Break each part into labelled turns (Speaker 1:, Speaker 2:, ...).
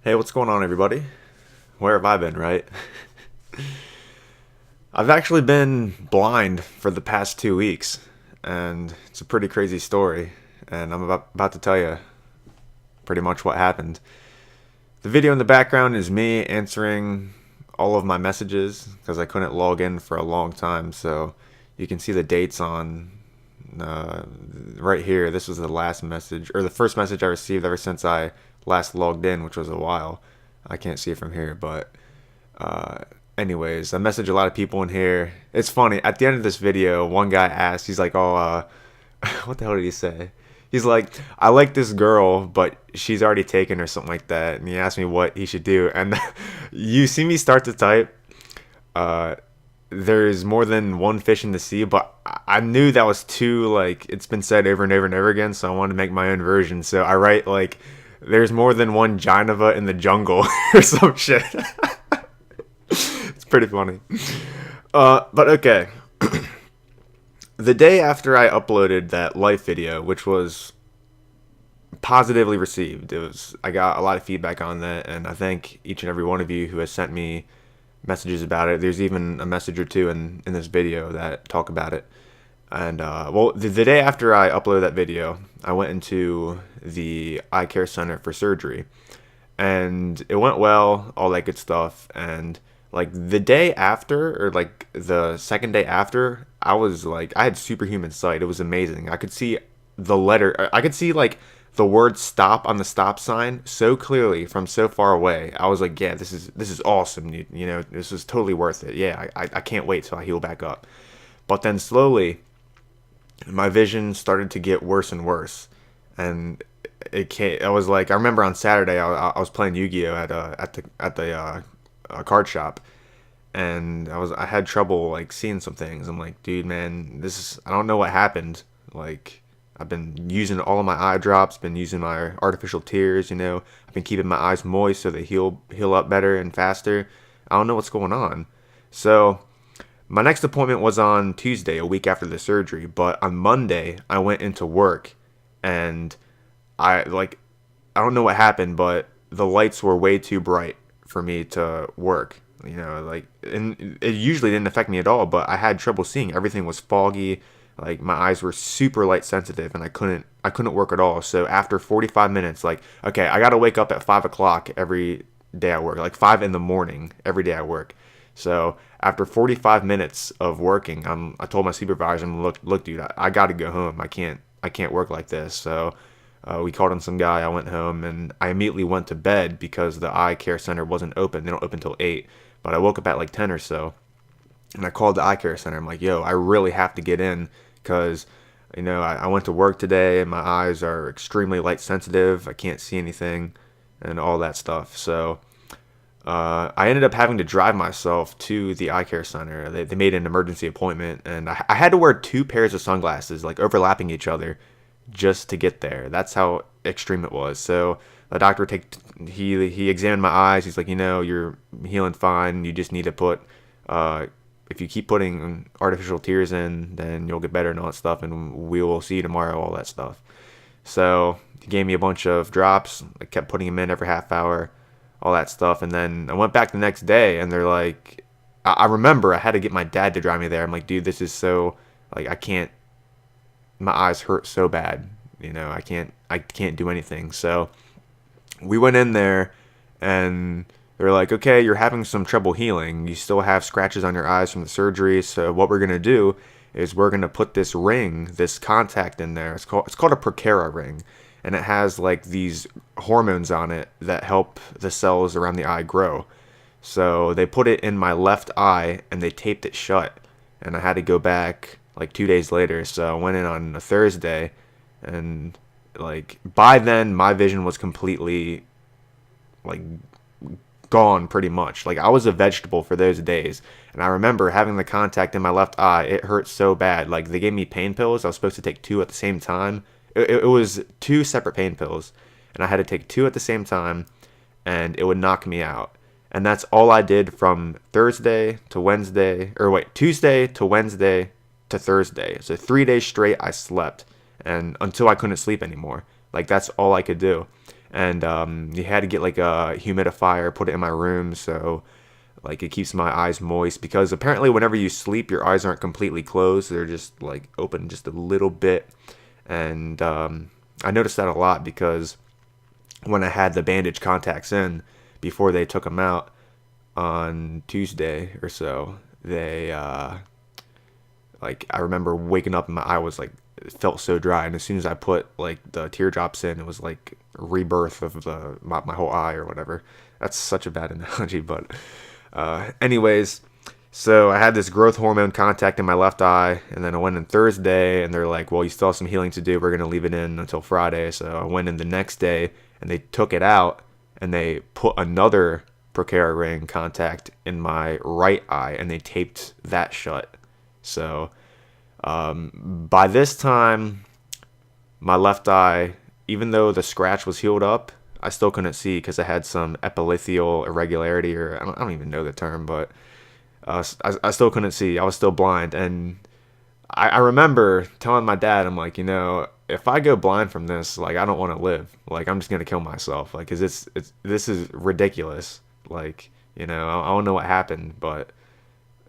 Speaker 1: Hey, what's going on, everybody? Where have I been, right? I've actually been blind for the past 2 weeks, and it's a pretty crazy story, and I'm about to tell you pretty much what happened. The video in the background is me answering all of my messages because I couldn't log in for a long time, so you can see the dates on uh, right here. This was the last message, or the first message I received ever since I last logged in, which was a while. I can't see it from here, but Uh, anyways, I message a lot of people in here. It's funny. At the end of this video, one guy asked, he's like, "Oh, what the hell did he say?" He's like, "I like this girl, but she's already taken or something like that." And he asked me what he should do. And you see me start to type. Uh, there's more than one fish in the sea, but I knew that was too like it's been said over and over and over again. So I wanted to make my own version. So I write like, "There's more than one Jineva in the jungle" or some shit. It's pretty funny. But okay. The day after I uploaded that life video, which was positively received, I got a lot of feedback on that, and I thank each and every one of you who has sent me messages about it. There's even a message or two in this video that talk about it. And well, the day after I uploaded that video, I went into the eye care center for surgery, and it went well, all that good stuff. And like the day after, or like the second day after, I was like, I had superhuman sight. It was amazing. I could see the letter, I could see like the word stop on the stop sign so clearly from so far away. I was like, yeah, this is awesome. You know, this is totally worth it. Yeah, I can't wait till I heal back up. But then slowly, my vision started to get worse and worse, and it came. I was like, I remember on Saturday, I was playing Yu-Gi-Oh at the card shop, and I had trouble like seeing some things. I'm like, dude, man, I don't know what happened. Like, I've been using all of my eye drops, been using my artificial tears. I've been keeping my eyes moist so they heal up better and faster. I don't know what's going on. So my next appointment was on Tuesday, a week after the surgery, but on Monday I went into work, and I like I don't know what happened, but the lights were way too bright for me to work. And it usually didn't affect me at all, but I had trouble seeing. Everything was foggy. Like my eyes were super light sensitive, and I couldn't work at all. So after 45 minutes, like, okay, I gotta wake up at 5 o'clock every day I work, like 5 in the morning every day I work. So after 45 minutes of working, I told my supervisor, look, dude, I got to go home. I can't work like this. So we called in some guy. I went home, and I immediately went to bed because the eye care center wasn't open. They don't open till 8. But I woke up at like 10 or so, and I called the eye care center. I'm like, yo, I really have to get in because I went to work today, and my eyes are extremely light sensitive. I can't see anything, and all that stuff. So I ended up having to drive myself to the eye care center. They made an emergency appointment, and I had to wear two pairs of sunglasses, like overlapping each other, just to get there. That's how extreme it was. So the doctor he examined my eyes. He's like, you're healing fine. You just need to put if you keep putting artificial tears in, then you'll get better and all that stuff, and we will see you tomorrow, all that stuff. So he gave me a bunch of drops. I kept putting them in every half hour, all that stuff. And then I went back the next day, and they're like, I remember I had to get my dad to drive me there. I'm like, dude, this is so, like, I can't, my eyes hurt so bad. I can't do anything. So we went in there, and they're like, okay, you're having some trouble healing. You still have scratches on your eyes from the surgery. So what we're going to do is we're going to put this ring, this contact in there. It's called a Procara ring, and it has like these hormones on it that help the cells around the eye grow. So they put it in my left eye, and they taped it shut, and I had to go back like 2 days later. So I went in on a Thursday, and like by then my vision was completely like gone pretty much. Like I was a vegetable for those days. And I remember having the contact in my left eye. It hurt so bad. Like they gave me pain pills. I was supposed to take two at the same time. It was two separate pain pills, and I had to take two at the same time, and it would knock me out. And that's all I did from Thursday to Wednesday, or wait, Tuesday to Wednesday to Thursday. So 3 days straight I slept, and until I couldn't sleep anymore. Like that's all I could do. and you had to get like a humidifier, put it in my room, so like it keeps my eyes moist, because apparently whenever you sleep your eyes aren't completely closed, they're just like open just a little bit. And I noticed that a lot because when I had the bandage contacts in before they took them out on Tuesday or so, they like I remember waking up and my eye was like, it felt so dry, and as soon as I put like the teardrops in, it was like rebirth of my whole eye or whatever. That's such a bad analogy, but anyways, so I had this growth hormone contact in my left eye, and then I went in Thursday, and they're like, well, you still have some healing to do. We're going to leave it in until Friday. So I went in the next day, and they took it out, and they put another Procera ring contact in my right eye, and they taped that shut. So by this time, my left eye, even though the scratch was healed up, I still couldn't see because I had some epilithial irregularity, or I don't even know the term, but I still couldn't see. I was still blind. And I remember telling my dad, I'm like, if I go blind from this, like, I don't want to live. Like, I'm just going to kill myself. Like, 'cause this is ridiculous. Like, I don't know what happened, but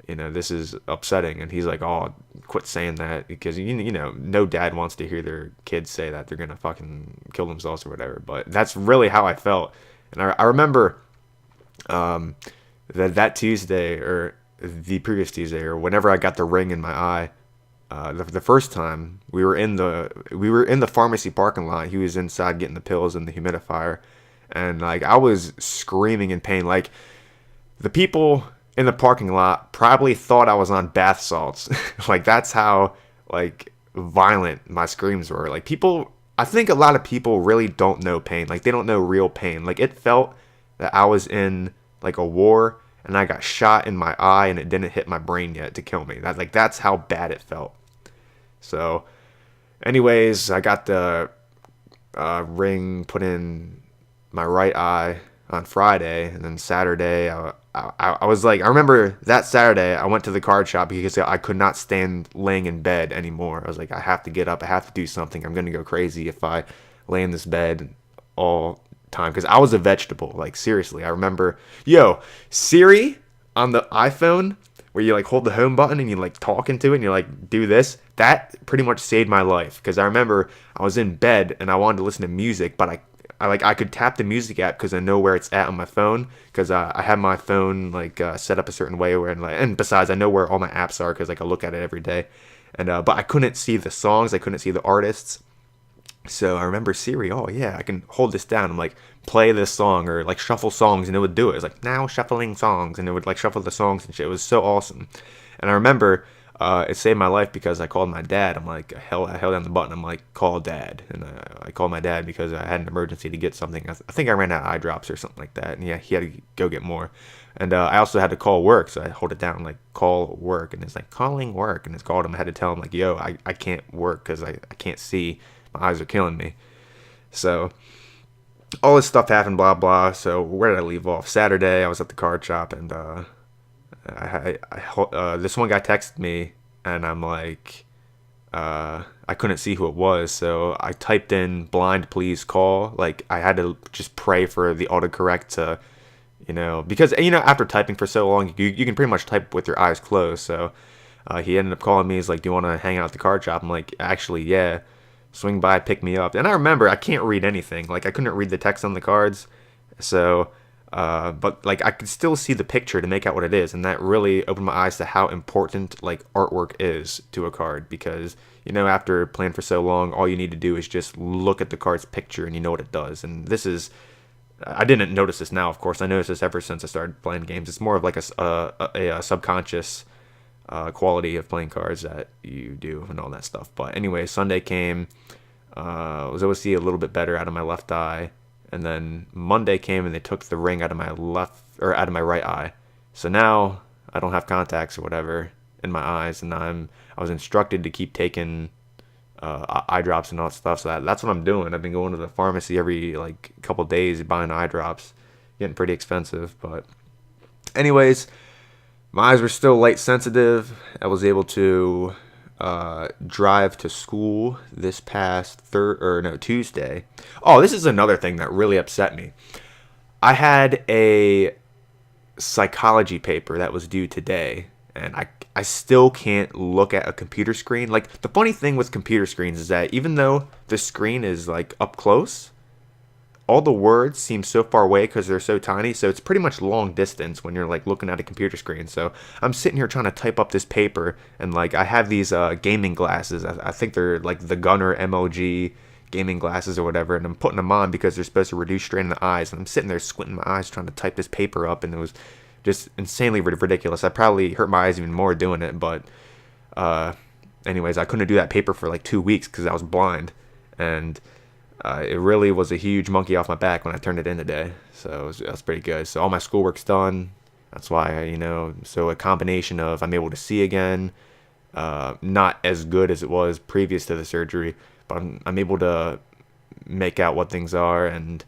Speaker 1: this is upsetting. And he's like, oh, quit saying that, because no dad wants to hear their kids say that they're gonna fucking kill themselves or whatever. But that's really how I felt. And I remember that Tuesday, or the previous Tuesday, or whenever I got the ring in my eye, the first time we were in the pharmacy parking lot. He was inside getting the pills and the humidifier, and like I was screaming in pain. Like, the people in the parking lot probably thought I was on bath salts. Like, that's how like violent my screams were. Like, I think a lot of people really don't know pain. Like, they don't know real pain. Like, it felt that I was in like a war and I got shot in my eye and it didn't hit my brain yet to kill me. That's how bad it felt. So anyways, I got the ring put in my right eye on Friday, and then Saturday I was like, I remember that Saturday I went to the card shop because I could not stand laying in bed anymore. I was like, I have to get up, I have to do something. I'm gonna go crazy if I lay in this bed all time, because I was a vegetable. Like, seriously, I remember, Siri on the iPhone, where you like hold the home button and you like talk into it and you like do this. That pretty much saved my life, because I remember I was in bed and I wanted to listen to music, but I could tap the music app because I know where it's at on my phone, because I have my phone like set up a certain way where, and besides, I know where all my apps are because like I look at it every day, and but I couldn't see the songs, I couldn't see the artists. So I remember Siri, oh yeah, I can hold this down. I'm like, play this song, or like shuffle songs, and it would do it. It's like, now shuffling songs, and it would like shuffle the songs and shit. It was so awesome. And I remember it saved my life because I called my dad. I'm like, I held down the button. I'm like, call dad. And I called my dad because I had an emergency to get something. I think I ran out of eye drops or something like that. And yeah, he had to go get more. And I also had to call work. So I hold it down, I'm like, call work. And it's like, calling work. And it's called him. I had to tell him like, yo, I can't work because I can't see. My eyes are killing me. So all this stuff happened, blah, blah. So where did I leave off? Saturday, I was at the card shop, and this one guy texted me, and I'm like, I couldn't see who it was, so I typed in blind please call. Like, I had to just pray for the autocorrect to, because after typing for so long, you can pretty much type with your eyes closed. So he ended up calling me. He's like, do you want to hang out at the card shop? I'm like, actually, yeah, swing by, pick me up. And I remember I can't read anything. Like, I couldn't read the text on the cards, so but like I could still see the picture to make out what it is, and that really opened my eyes to how important like artwork is to a card, because after playing for so long, all you need to do is just look at the card's picture and you know what it does. And this is, I didn't notice this now, of course. I noticed this ever since I started playing games. It's more of like a subconscious quality of playing cards that you do and all that stuff. But anyway, Sunday came, was able to see a little bit better out of my left eye. And then Monday came and they took the ring out of my out of my right eye. So now I don't have contacts or whatever in my eyes, and I was instructed to keep taking eye drops and all that stuff. So that's what I'm doing. I've been going to the pharmacy every like couple days buying eye drops, getting pretty expensive. But anyways, my eyes were still light sensitive. I was able to drive to school this past Tuesday. Oh, this is another thing that really upset me. I had a psychology paper that was due today, and I still can't look at a computer screen. Like, the funny thing with computer screens is that even though the screen is like up close, all the words seem so far away because they're so tiny, so it's pretty much long distance when you're like looking at a computer screen. So I'm sitting here trying to type up this paper, and like I have these gaming glasses. I think they're like the Gunner MLG gaming glasses or whatever, and I'm putting them on because they're supposed to reduce strain in the eyes, and I'm sitting there squinting my eyes trying to type this paper up, and it was just insanely ridiculous. I probably hurt my eyes even more doing it, but anyways, I couldn't do that paper for like 2 weeks because I was blind, and it really was a huge monkey off my back when I turned it in today. So that's pretty good. So all my schoolwork's done. That's why, so a combination of I'm able to see again, not as good as it was previous to the surgery, but I'm able to make out what things are, and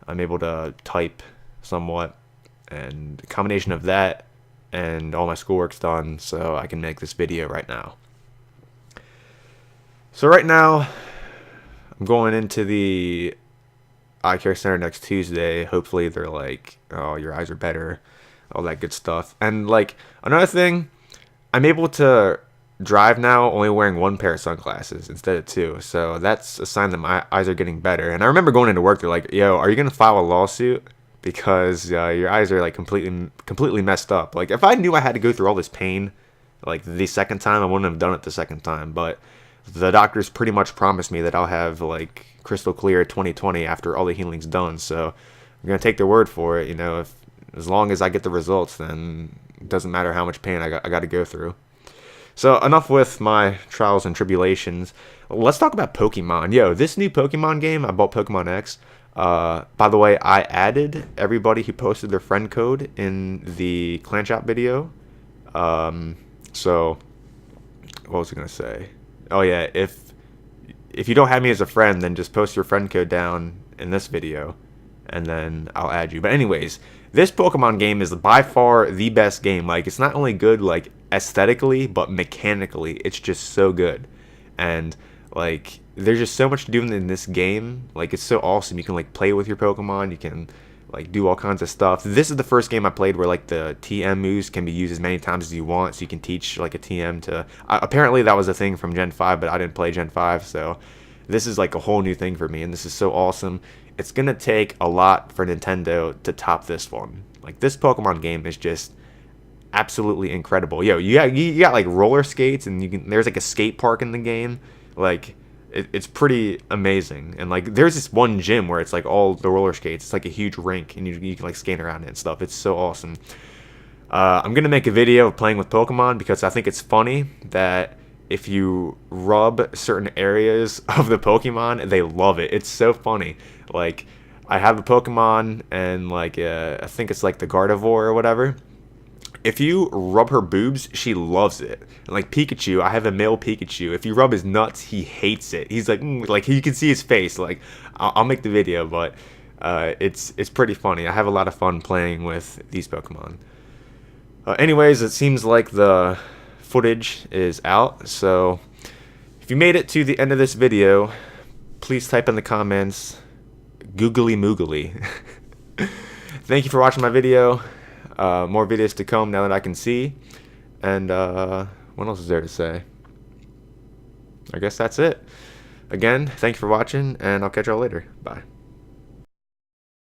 Speaker 1: I'm able to type somewhat. And a combination of that and all my schoolwork's done, so I can make this video right now. So right now, I'm going into the eye care center next Tuesday. Hopefully they're like, oh, your eyes are better, all that good stuff. And like another thing, I'm able to drive now only wearing one pair of sunglasses instead of two. So that's a sign that my eyes are getting better. And I remember going into work, they're like, yo, are you going to file a lawsuit? Because your eyes are like completely messed up. Like, if I knew I had to go through all this pain like the second time, I wouldn't have done it the second time. But the doctors pretty much promised me that I'll have like crystal clear 20/20 after all the healing's done. So I'm gonna take their word for it. If as long as I get the results, then it doesn't matter how much pain I got to go through. So enough with my trials and tribulations. Let's talk about Pokemon. Yo, this new Pokemon game, I bought Pokemon X. By the way, I added everybody who posted their friend code in the clan shop video. So what was I gonna say? Oh yeah, if you don't have me as a friend, then just post your friend code down in this video, and then I'll add you. But anyways, this Pokemon game is by far the best game. Like, it's not only good like aesthetically, but mechanically, it's just so good. And like, there's just so much to do in this game. Like, it's so awesome. You can like play with your Pokemon. You can like do all kinds of stuff. This is the first game I played where like the TM moves can be used as many times as you want, so you can teach like a TM to apparently that was a thing from Gen 5, but I didn't play Gen 5, so this is like a whole new thing for me, and this is so awesome. It's gonna take a lot for Nintendo to top this one. Like, this Pokemon game is just absolutely incredible. Yo, you got like roller skates, and there's like a skate park in the game. Like, it's pretty amazing. And like, there's this one gym where it's like all the roller skates. It's like a huge rink, and you can like skate around it and stuff. It's so awesome. I'm gonna make a video of playing with Pokemon because I think it's funny that if you rub certain areas of the Pokemon, they love it. It's so funny. Like, I have a Pokemon, and like I think it's like the Gardevoir or whatever. If you rub her boobs, she loves it. And like Pikachu, I have a male Pikachu. If you rub his nuts, he hates it. He's like, like, you can see his face. Like, I'll make the video, but it's pretty funny. I have a lot of fun playing with these Pokemon. Anyways, it seems like the footage is out. So if you made it to the end of this video, please type in the comments, googly moogly. Thank you for watching my video. More videos to come now that I can see. And what else is there to say? I guess that's it. Again, thank you for watching, and I'll catch y'all later. Bye.